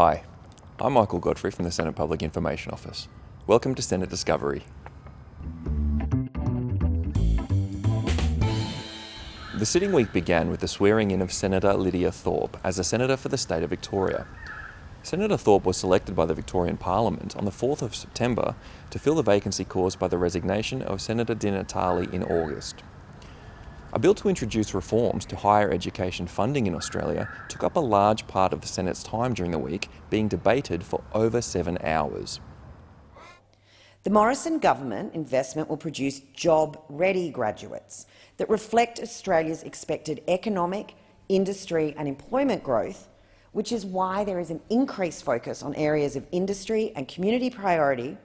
Hi, I'm Michael Godfrey from the Senate Public Information Office. Welcome to Senate Discovery. The sitting week began with the swearing in of Senator Lydia Thorpe as a Senator for the state of Victoria. Senator Thorpe was selected by the Victorian Parliament on the 4th of September to fill the vacancy caused by the resignation of Senator Di Natale in August. A bill to introduce reforms to higher education funding in Australia took up a large part of the Senate's time during the week, being debated for over 7 hours. The Morrison government investment will produce job-ready graduates that reflect Australia's expected economic, industry and employment growth, which is why there is an increased focus on areas of industry and community priority,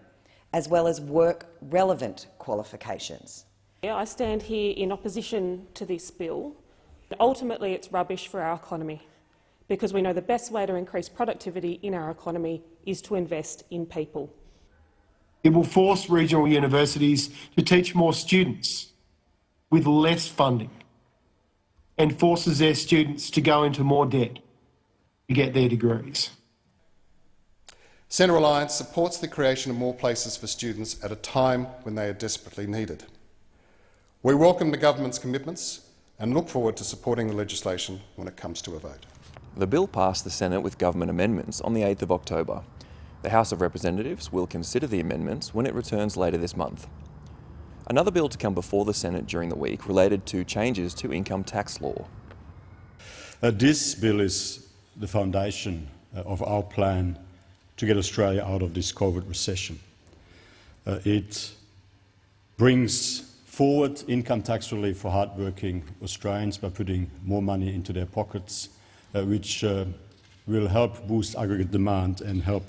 as well as work-relevant qualifications. I stand here in opposition to this bill. Ultimately, it's rubbish for our economy because we know the best way to increase productivity in our economy is to invest in people. It will force regional universities to teach more students with less funding and forces their students to go into more debt to get their degrees. Centre Alliance supports the creation of more places for students at a time when they are desperately needed. We welcome the government's commitments and look forward to supporting the legislation when it comes to a vote. The bill passed the Senate with government amendments on the 8th of October. The House of Representatives will consider the amendments when it returns later this month. Another bill to come before the Senate during the week related to changes to income tax law. This bill is the foundation of our plan to get Australia out of this COVID recession. It brings forward income tax relief for hard-working Australians by putting more money into their pockets, which will help boost aggregate demand and help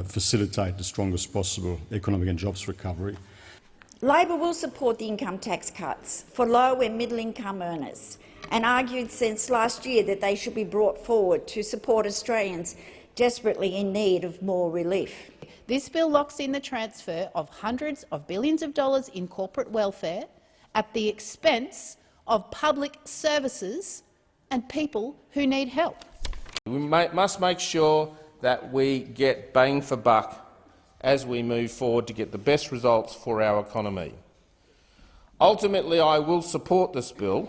facilitate the strongest possible economic and jobs recovery. Labor will support the income tax cuts for low and middle income earners and argued since last year that they should be brought forward to support Australians desperately in need of more relief. This bill locks in the transfer of hundreds of billions of dollars in corporate welfare at the expense of public services and people who need help. We must make sure that we get bang for buck as we move forward to get the best results for our economy. Ultimately, I will support this bill,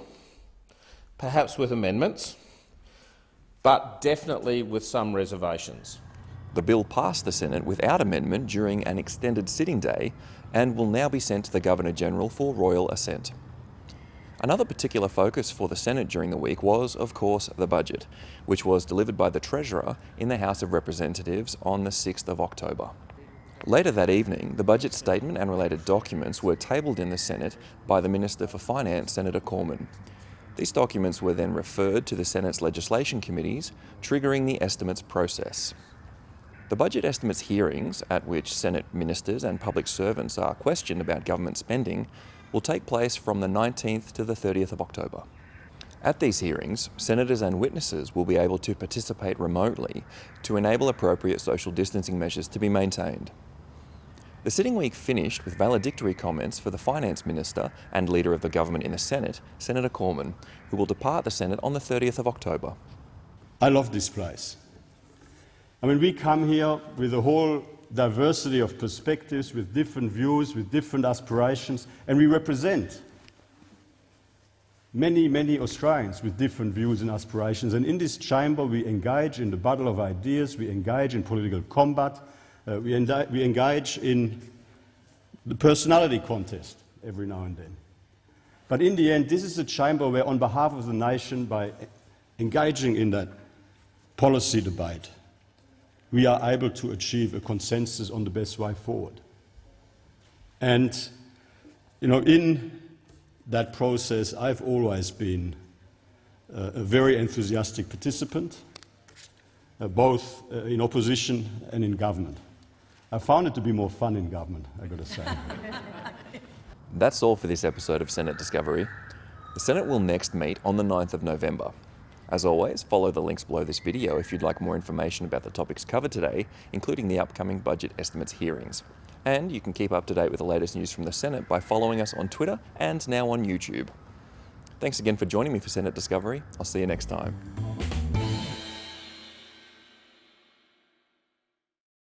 perhaps with amendments, but definitely with some reservations. The bill passed the Senate without amendment during an extended sitting day and will now be sent to the Governor-General for royal assent. Another particular focus for the Senate during the week was, of course, the budget, which was delivered by the Treasurer in the House of Representatives on the 6th of October. Later that evening, the budget statement and related documents were tabled in the Senate by the Minister for Finance, Senator Cormann. These documents were then referred to the Senate's legislation committees, triggering the estimates process. The budget estimates hearings, at which Senate ministers and public servants are questioned about government spending, will take place from the 19th to the 30th of October. At these hearings, senators and witnesses will be able to participate remotely to enable appropriate social distancing measures to be maintained. The sitting week finished with valedictory comments for the Finance Minister and Leader of the Government in the Senate, Senator Cormann, who will depart the Senate on the 30th of October. I love this place. I mean, we come here with a whole diversity of perspectives, with different views, with different aspirations, and we represent many, many Australians with different views and aspirations. And in this chamber, we engage in the battle of ideas, we engage in political combat, we engage in the personality contest every now and then. But in the end, this is a chamber where, on behalf of the nation, by engaging in that policy debate, we are able to achieve a consensus on the best way forward. And, in that process, I've always been a very enthusiastic participant, both in opposition and in government. I found it to be more fun in government, I've got to say. That's all for this episode of Senate Discovery. The Senate will next meet on the 9th of November. As always, follow the links below this video if you'd like more information about the topics covered today, including the upcoming budget estimates hearings. And you can keep up to date with the latest news from the Senate by following us on Twitter and now on YouTube. Thanks again for joining me for Senate Discovery. I'll see you next time.